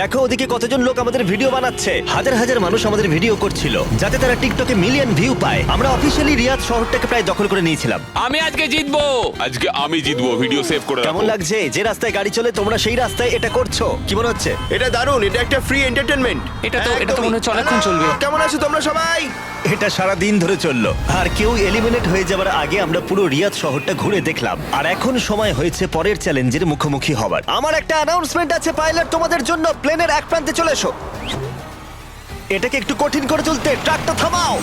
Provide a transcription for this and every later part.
দেখো ওদিকে কতজন লোক আমাদের ভিডিও বানাচ্ছে, হাজার হাজার মানুষ আমাদের ভিডিও করছিল যাতে তারা টিকটকে মিলিয়ন ভিউ পায়। আমরা অফিসিয়ালি রিয়াদ শহরটাকে প্রায় দখল করে নিয়েছিলাম। আমি আজকে জিতবো। আজকে আমি জিতবো, ভিডিও সেভ করে কেমন রাখো। লাগছে যে রাস্তায় গাড়ি চলে তোমরা সেই রাস্তায় এটা করছো? কি মনে হচ্ছে? এটা দারুণ, এটা একটা ফ্রি এন্টারটেইনমেন্ট। এটা তো মনে হচ্ছে অনেকক্ষণ চলবে। কেমন আছো তোমরা সবাই? এটা সারা দিন ধরে চললো, আর কেউ এলিমিনেট হয়ে যাবার আগে আমরা পুরো রিয়াদ শহরটা ঘুরে দেখলাম। আর এখন সময় হয়েছে পরের চ্যালেঞ্জের মুখোমুখি হবার। আমার একটা অ্যানাউন্সমেন্ট আছে পাইলট তোমাদের জন্য। প্লেনের এক প্রান্তে চলে এসো। এটাকে একটু কঠিন করে তুলতে ট্রাকটা থামাও।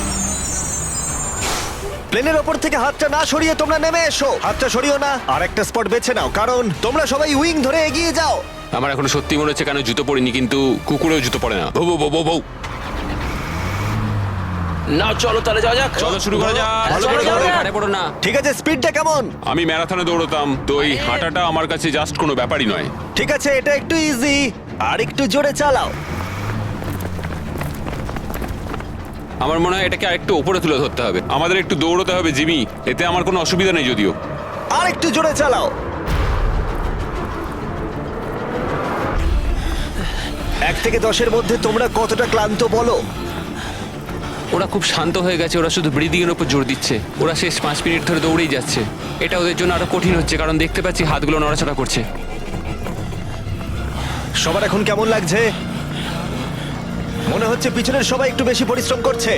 প্লেনের ওপর থেকে হাতটা না সরিয়ে তোমরা নেমে এসো। হাতটা সরিও না, আর একটা স্পট বেছে নাও, কারণ তোমরা সবাই উইং ধরে এগিয়ে যাও। আমার এখন সত্যি মনে হচ্ছে কেন জুতো পরিনি, কিন্তু কুকুরেও জুতো পরে না। বউ বউ বউ বউ। না চলো তাহলে যাওয়া যাক। চলো শুরু করা যাক। ভালো করে চলো, দৌড়ো। ঘাড়ে পড়ো না। ঠিক আছে, স্পিডটা কেমন? আমি ম্যারাথনে দৌড়তাম, তো এই হাঁটাটা আমার কাছে জাস্ট কোনো ব্যাপারই নয়। ঠিক আছে, এটা একটু ইজি, আর একটু জোরে চালাও। আমার মনে হয় এটাকে আরেকটু উপরে তুলে ধরতে হবে। আমাদের একটু দৌড়তে হবে জিমি, এতে আমার কোনো অসুবিধা নেই যদিও। আর একটু জোরে চালাও। 1 থেকে 10-এর মধ্যে তোমরা কতটা ক্লান্ত বলো? ওরা খুব শান্ত হয়ে গেছে, ওরা শুধু ব্রিদিং এর উপর জোর দিচ্ছে। ওরা শেষ 5 মিনিট ধরে দৌড়েই যাচ্ছে। এটা ওদের জন্য আরো কঠিন হচ্ছে, কারণ দেখতে পাচ্ছি হাতগুলো নড়াচড়া করছে। সবার এখন কেমন লাগছে? মনে হচ্ছে পিছনের সবাই একটু বেশি পরিশ্রম করছে।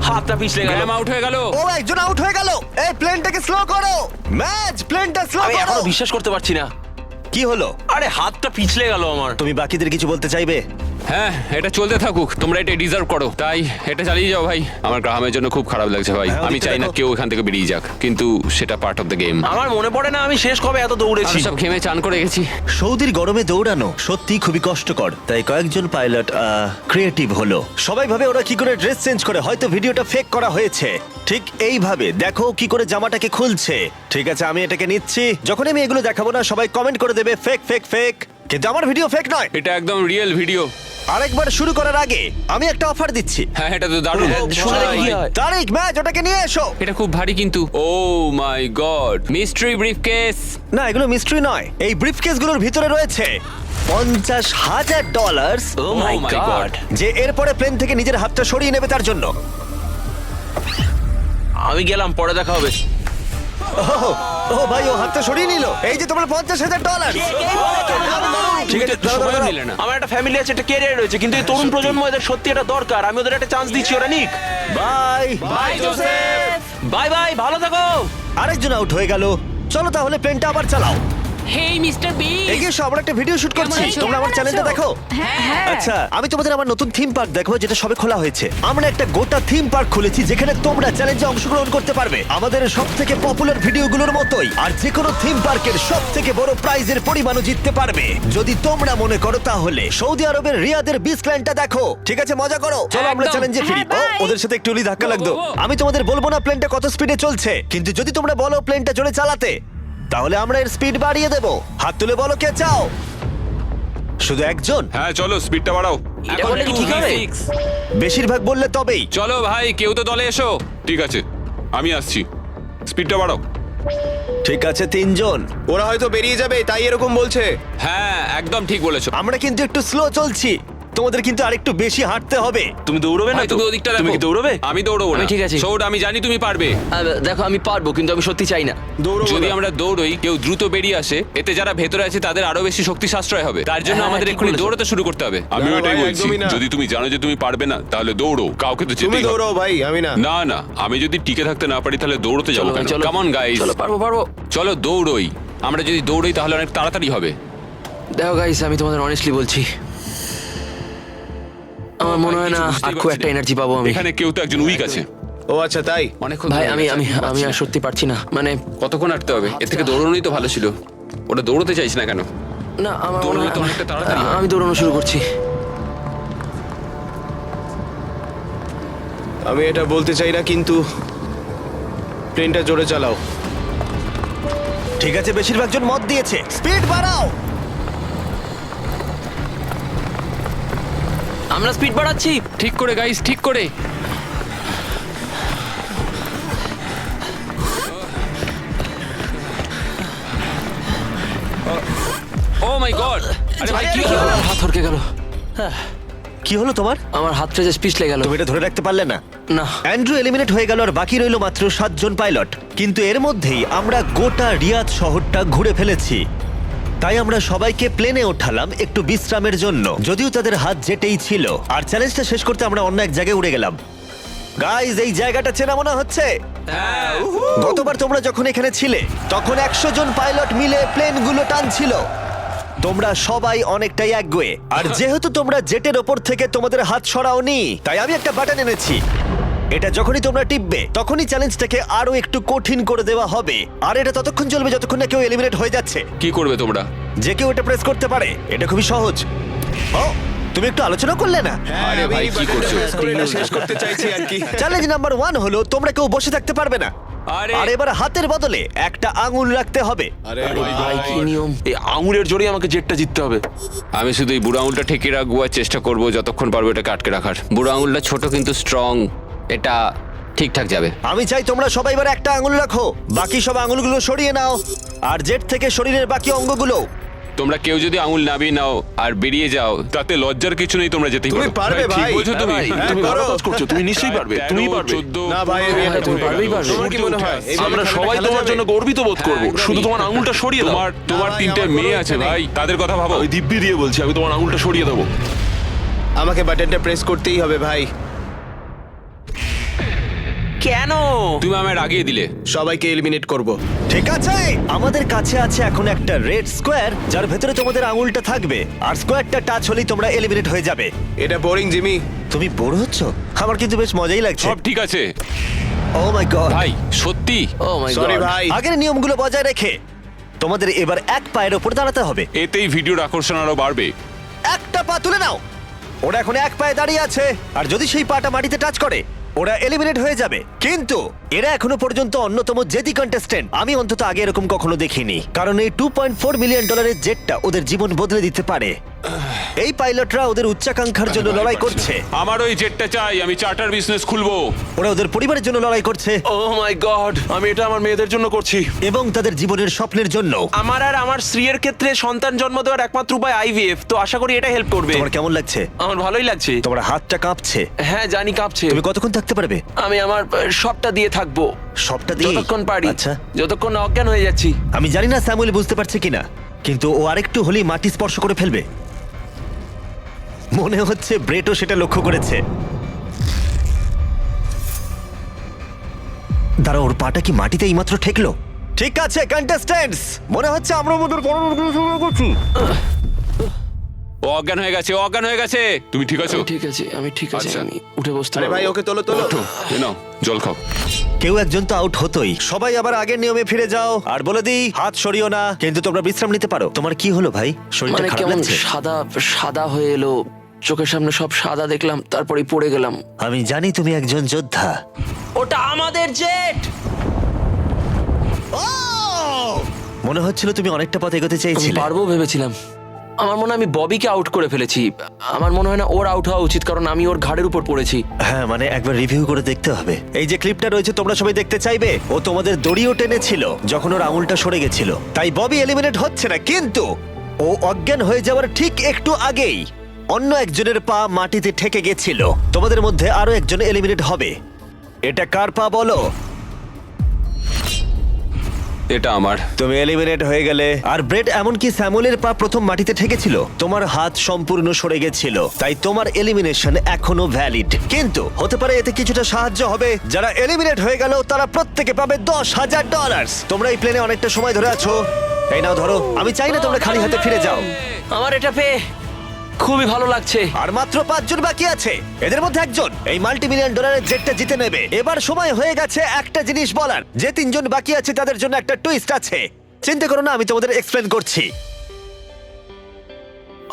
হাতটা পিছলে গেল। গ্র্যাম আউট হয়ে গেল। ও, একজন আউট হয়ে গেল। এই প্লেনটাকে স্লো করো। ম্যাচ, প্লেনটা স্লো আমি করো। এখনো বিশ্বাস করতে পারছি না। কি হলো? আরে হাতটা পিছলে গেল আমার। তুমি বাকিদের কিছু বলতে চাইবে? হ্যাঁ, এটা চলতে থাকুক, তোমরা এটা ডিজার্ভ করো, তাই এটা চালিয়ে যাও ভাই। আমার গ্রাহামের জন্য খুব খারাপ লাগছে ভাই। হ্যাঁ, আমি ওদিকটা চাই না দেখো। কেউ এখান থেকে বেরিয়ে যাক, কিন্তু সেটা পার্ট অফ দ্য গেম। আমার মনে পড়ে না আমি শেষ কবে এত দৌড়েছি। আমি সব ঘেমে চান করে গেছি। সৌদির গরমে দৌড়ানো সত্যি খুবই কষ্টকর, তাই কয়েকজন পাইলট ক্রিয়েটিভ হলো। সবাই ভাবে ওরা কি করে ড্রেস চেঞ্জ করে, হয়তো ভিডিওটা ফেক করা হয়েছে। ঠিক এইভাবে দেখো কি করে জামাটাকে খুলছে। ঠিক আছে, আমি এটাকে নিচ্ছি। যখন আমি এগুলো দেখাবো না, সবাই কমেন্ট করে দেবে ফেক ফেক ফেক, কিন্তু আমার ভিডিও ফেক নয়। এটা একদম রিয়েল ভিডিও। আরেকবার শুরু করার আগে আমি একটা অফার দিচ্ছি। হ্যাঁ, এটা তো দারুণ। শুনে দেখি কি হয়। তারিক, ম্যাচ, ওটাকে নিয়ে এসো। এটা খুব ভারী কিন্তু। ও মাই গড, মিস্ট্রি ব্রিফকেস। না, এগুলো মিস্ট্রি নয়। এই ব্রিফকেসগুলোর ভিতরে রয়েছে $50,000, ও মাই my গড। God. যে এরপরে প্লেন থেকে নিজের হাতটা সরিয়ে নেবে তার জন্য। আমি গেলাম, পরে দেখা হবে। ও ভাই, ও হাতটা সরিয়ে নিল। এই যে তোমার $50,000। ঠিক আছে, একটু সময় নিলে না। আমার একটা ফ্যামিলি আছে, একটা ক্যারিয়ার রয়েছে, কিন্তু এই তরুণ প্রজন্ম এদের সত্যি এটা দরকার। আমি ওদের একটা চান্স দিচ্ছি, ওরা নিক। Bye. Bye Joseph. Bye bye, ভালো থাকো। আরেকজন আউট হয়ে গেল। চলো তাহলে প্লেনটা আবার চালাও। হেই মিস্টার বিস্ট, এগিয়ে এসো, আমরা একটা ভিডিও শুট করছি। আছো? তোমরা আমার কেমন চ্যানেলটা আছো? দেখো। হ্যাঁ। আচ্ছা, আমি তোমাদের আমার নতুন থিম পার্ক দেখাবো, যেটা সবে খোলা হয়েছে। আমরা একটা গোটা থিম পার্ক খুলেছি যেখানে তোমরা চ্যালেঞ্জে অংশগ্রহণ করতে পারবে আমাদের সবথেকে পপুলার ভিডিওগুলোর মতোই। আর যে কোনো থিম পার্কের সবথেকে বড় প্রাইজের পরিমাণও জিততে পারবে যদি তোমরা মনে করো। তাহলে সৌদি আরবের রিয়াদের বিচ প্ল্যানটা দেখো। ঠিক আছে, মজা করো। চলো আমরা একদম। চ্যালেঞ্জে ফিরি। হ্যাঁ, ও, bye। ওদের সাথে একটু ধাক্কা লাগতো। ও, ও। আমি তোমাদের বলবো না প্লেনটা কত স্পিডে চলছে, কিন্তু যদি তোমরা বলো প্লেনটা জোরে চালাতে, তাহলে আমরা এর স্পিড বাড়িয়ে দেব। হাত তুলে বলো কে চাও। শুধু একজন? হ্যাঁ চলো, স্পিডটা বাড়াও। এটা বললে কি ঠিক হবে? বেশিরভাগ বললে তবেই। চলো ভাই, কেউ তো দলে এসো। ঠিক আছে, আমি আসছি, স্পিডটা বাড়াও। ঠিক আছে, 3 জন। ওরা হয়তো বেরিয়ে যাবে, তাই এরকম বলছে। হ্যাঁ, একদম ঠিক বলেছো। আমরা কিন্তু একটু স্লো চলছি, তোমাদের কিন্তু আরেকটু বেশি হাঁটতে হবে। তুমি দৌড়বে না ভাই, তো? তুমি ওদিকটা তুমি দেখো। কি দৌড়বে? আমি দৌড়বো না। আমি ঠিক আছি। সৌড, আমি জানি তুমি পারবে। দেখো আমি পারবো, কিন্তু আমি সত্যি চাই না। যদি আমরা দৌড়ই, কেউ দ্রুত বেরিয়ে আসে, এতে যারা ভেতরে আছে তাদের আরো বেশি শক্তি সাশ্রয় হবে। তার জন্য হ্যাঁ, আমাদের ঠিক এক্ষুনি বলেছো। দৌড়াতে শুরু করতে হবে। আমিও না, এটাই ভাই, বলছি, একদমই না। যদি তুমি জানো যে তুমি পারবে না তাহলে দৌড়ো, কাউকে তো তুমি যেতেই হবে। দৌড়াও ভাই, আমি না। না না, আমি যদি টিকে থাকতে না পারি তাহলে দৌড়তে যাবো চলো ভাই, কেন? চলো। কাম অন গাইস, চলো, পারবো পারবো। চলো দৌড়ই। আমরা যদি দৌড়ই তাহলে অনেক তাড়াতাড়ি হবে। দেখো গাইস, আমি তোমাদের অনেস্টলি বলছি, আমার মনে হয় না কিছু বুঝতেই আর খুব পারছি একটা না। এনার্জি পাবো আমি। এখানে কেউ তো একজন উইক আছে। ও আচ্ছা, তাই? অনেকক্ষণ ভাই ধরে আমি গেছে, আমি এখন আমি পারছি আর না। সত্যি পারছি না, মানে কতক্ষণ হাঁটতে হবে? এর থেকে দৌড়নোই তো ভালো ছিল। ওটা দৌড়তে চাইছি না কেন? না আমার মনে দৌড়লে হয় তো অনেকটা তাড়াতাড়ি হবে। আমি দৌড়ানো শুরু করছি। আমি এটা বলতে চাই না, কিন্তু প্লেনটা জোরে চালাও। ঠিক আছে, বেশিরভাগ জন মত দিয়েছে। স্পিড বাড়াও। আমরা স্পিড বাড়াচ্ছি। ঠিক করে গাইস, ঠিক করে। ও মাই গড! আরে ভাই কি আরে, হলো? হাত হরকে গেল। কি হলো তোমার? আমার হাতটা যে পিছলে গেল। তুমি এটা ধরে রাখতে পারলে না? না। অ্যান্ড্রু এলিমিনেট হয়ে গেল আর বাকি রইল মাত্র 7 জন পাইলট। কিন্তু এর মধ্যেই আমরা গোটা রিয়াদ শহরটা ঘুরে ফেলেছি। তাই আমরা সবাইকে প্লেনে ওঠালাম একটু বিশ্রামের জন্য, যদিও তাদের হাত যেটেই ছিল। আর চ্যালেঞ্জটা শেষ করতে আমরা অন্য এক জায়গায় উড়ে গেলাম। গাইজ, এই জায়গাটা চেনা মনে হচ্ছে। গতবার তোমরা যখন এখানে ছিলে তখন 100 জন পাইলট মিলে প্লেনগুলো টানছিল। তোমরা সবাই অনেকটাই একগুয়ে, আর যেহেতু তোমরা জেটের ওপর থেকে তোমাদের হাত সরাওনি, তাই আমি একটা বাটন এনেছি। এটা যখনই তোমরা টিপবে তখনই চ্যালেঞ্জটাকে আরো একটু কঠিন করে দেওয়া হবে। আর এটা ততক্ষণ চলবে যতক্ষণ না কেউ এলিমিনেট হয়ে যাচ্ছে। কি করবে তোমরা? যে কেউ এটা প্রেস করতে পারে। এটা খুবই সহজ। ও, তুমি একটু আলোচনা করলে না? আরে ভাই, কি করছো? এটা শেষ করতে চাইছি আর কি। চ্যালেঞ্জ নাম্বার 1 হলো তোমরা কেউ বসে থাকতে পারবে না। আরে আর এবার হাতের বদলে একটা আঙুল রাখতে হবে। আরে ভাই কি নিয়ম? এই আঙুলের জোরেই আমাকে জেটটা জিততে হবে। আমি শুধু এই বুড়ো আঙুলটা ঠেকে রাখবো আর চেষ্টা করবো যতক্ষণ পারবো এটাকে আটকে রাখার। বুড়ো আঙুলটা ছোট কিন্তু স্ট্রং, এটা ঠিকঠাক যাবে। আমি চাই তোমরা সবাই এবার একটা আঙুল রাখো, বাকি সব আঙুলগুলো সরিয়ে নাও। আর জেট থেকে শরীরের বাকি অঙ্গগুলো। তোমরা কেউ যদি আঙুল নামিয়ে নাও আর বেরিয়ে যাও, তাতে লজ্জার কিছু নেই, তোমরা যেতেই তুমি পারো। পারবে ঠিক ভাই। বলছো তুমি। হ্যাঁ, তুমি ভালো করো। কাজ করছো, তুমি নিশ্চয়ই পারবে, তুমি পারবে। 14, না ভাই, আমি এটা তুমি হয়ে পারবেই গেল। পারবে। তোমার কি মনে হয় এইভাবে আমরা খেলাটা সবাই খেলা তোমার যাবে? জন্য গর্বিত বোধ করব। শুধু তোমার আঙুলটা সরিয়ে দাও। তোমার ভাই, 3টে আমার মেয়ে কোনো আছে ইচ্ছে নেই। ভাই, তাদের কথা ভাবো। ওই দিব্যি দিয়ে বলছি, আমি তোমার আঙুলটা সরিয়ে দেবো। আমাকে বাটনটা প্রেস করতেই হবে ভাই। কেন? তুমি আমায় রাগিয়ে দিলে। সবাইকে এলিমিনেট করব। ঠিক আছে, আমাদের কাছে আছে এখন একটা রেড স্কোয়ার যার ভেতরে তোমাদের আঙুলটা থাকবে। আর স্কোয়ারটা টাচ হলেই তোমরা এলিমিনেট হয়ে যাবে। এটা বোরিং জিমি। তুমি বোর হচ্ছ? আমার কিন্তু বেশ মজাই লাগছে। সব ঠিক আছে ও মাই গড। ভাই সত্যি? ও মাই সরি গড। ভাই। আগের নিয়মগুলো বজায় রেখে তোমাদের এবার এক পায়ের ওপর দাঁড়াতে হবে। এতেই ভিডিওর আকর্ষণ আরো বাড়বে। একটা পা তুলে নাও। ওরা এখন এক পায়ে দাঁড়িয়ে আছে, আর যদি সেই পাটা মাটিতে টাচ করে ওরা এলিমিনেট হয়ে যাবে। কিন্তু এরা এখনো পর্যন্ত অন্যতম জেদি কন্টেস্টেন্ট। আমি অন্তত আগে এরকম কখনো দেখিনি, কারণ এই $2.4 মিলিয়ন জেটটা ওদের জীবন বদলে দিতে পারে। এই পাইলটরা ওদের উচ্চাকাঙ্ক্ষার জন্য লড়াই করছে। আমার ওই জেটটা চাই, আমি চার্টার বিজনেস খুলবো। ওরা ওদের পরিবারের জন্য লড়াই করছে ও মাই গড, আমি এটা আমার মেয়েদের জন্য করছি। এবং তাদের জীবনের স্বপ্নের জন্য। আমার আর আমার স্ত্রীর ক্ষেত্রে সন্তান জন্ম দেওয়ার একমাত্র উপায় আইভিএফ, তো আশা করি এটা হেল্প করবে। তোমার কেমন লাগছে? আমার ভালোই লাগছে। তোমার হাতটা কাঁপছে। হ্যাঁ জানি কাঁপছে। তুমি কতক্ষণ থাকতে পারবে? আমি আমার সবটা দিয়ে থাকবো, সবটা দিয়ে? যতক্ষণ পারি। আচ্ছা, যতক্ষণ না অজ্ঞান হয়ে যাচ্ছি। আমি জানি না স্যামুয়েল বুঝতে পারছে কিনা, কিন্তু ও আরেকটু হলেই মাটি স্পর্শ করে ফেলবে। মনে হচ্ছে ব্রেটও সেটা লক্ষ্য করেছে। দাঁড়া, ওর পাটা কি মাটিতে এইমাত্র ঠেকলো? ঠিক আছে কন্টেস্ট্যান্টস, মনে হচ্ছে আমরা আমাদের পরবর্তী শুরু করছি। ও অজ্ঞান হয়ে গেছে, ও অজ্ঞান হয়ে গেছে। তুমি ঠিক আছো? ঠিক আছে, আমি ঠিক আছে, আচ্ছা। আমি উঠে বসতে আরে পারবো। ভাই, ওকে তোলো তোলো। এ নাও, জল খাও। কেউ একজন তো আউট হতোই। সবাই আবার আগের নিয়মে ফিরে যাও। আর বলে দিই, হাত সরিও না, কিন্তু তোমরা বিশ্রাম নিতে পারো। তোমার কি হলো ভাই? শরীরটা মানে খারাপ কেমন লাগছে? সাদা সাদা হয়ে এলো, চোখের সামনে সব সাদা দেখলাম, তারপরেই পড়ে গেলাম। আমি জানি তুমি একজন যোদ্ধা। ওটা আমাদের জেট। মনে হচ্ছিল তুমি অনেকটা পথ এগোতে আমি চাইছিলে। পারবো ভেবেছিলাম। আমার মনে হয় আমি ববিকে আউট করে ফেলেছি। আমার মনে হয় না ওর আউট হওয়া উচিত, কারণ আমি ওর ঘাড়ের উপর পড়েছি। হ্যাঁ, মানে একবার রিভিউ করে দেখতে হবে। এই যে ক্লিপটা রয়েছে তোমরা সবাই দেখতে চাইবে, ও তোমাদের দড়িও টেনেছিল যখন ওর আঙুলটা সরে গেছিল। তাই ববি এলিমিনেট হচ্ছে না, কিন্তু ও অজ্ঞান হয়ে যাওয়ার ঠিক একটু আগেই অন্য একজনের পা মাটিতে ঠেকে গেছিল। তোমাদের মধ্যে আরো একজন এলিমিনেট হবে। এটা কার পা বলো? এটা আমার। তুমি এলিমিনেট হয়ে গেলে। আর ব্রেড, এমনকি স্যামুয়েলের পা প্রথম মাটিতে ঠেকেছিল, তোমার হাত সম্পূর্ণ সরে গেছিল, তাই তোমার এলিমিনেশন এখনো ভ্যালিড। কিন্তু হতে পারে এতে কিছুটা সাহায্য হবে। যারা এলিমিনেট হয়ে গেল তারা প্রত্যেকে পাবে $10,000। তোমরা এই প্লেনে অনেকটা সময় ধরে আছো, এই নাও ধরো। আমি চাই না তোমরা খালি হাতে ফিরে যাও। আমার এটা পেয়ে খুবই ভালো লাগছে। আর মাত্র 5 জন বাকি আছে, এদের মধ্যে একজন এই $multi-million জেটটা জিতে নেবে। এবার সময় হয়ে গেছে একটা জিনিস বলার। যে 3 জন বাকি আছে তাদের জন্য একটা টুইস্ট আছে। চিন্তা করো না, আমি তোমাদের এক্সপ্লেন করছি।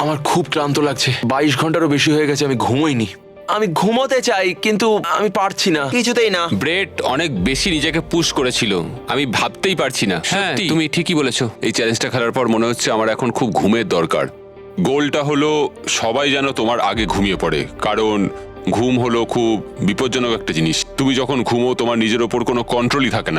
আমার খুব ক্লান্ত লাগছে, 22 ঘন্টারও বেশি হয়ে গেছে, আমি ঘুমোইনি। আমি ঘুমোতে চাই কিন্তু আমি পারছি না, কিছুতেই না। ব্রেট অনেক বেশি নিজেকে পুশ করেছিল, আমি ভাবতেই পারছি না। হ্যাঁ, সত্যি? তুমি ঠিকই বলেছো। এই চ্যালেঞ্জটা খেলার পর মনে হচ্ছে আমার এখন খুব ঘুমের দরকার। গোলটা হলো সবাই যেন তোমার আগে ঘুমিয়ে পড়ে, কারণ ঘুম হলো খুব বিপজ্জনক একটা জিনিস। তুমি যখন ঘুমো তোমার নিজের ওপর কোনো কন্ট্রোলই থাকে না।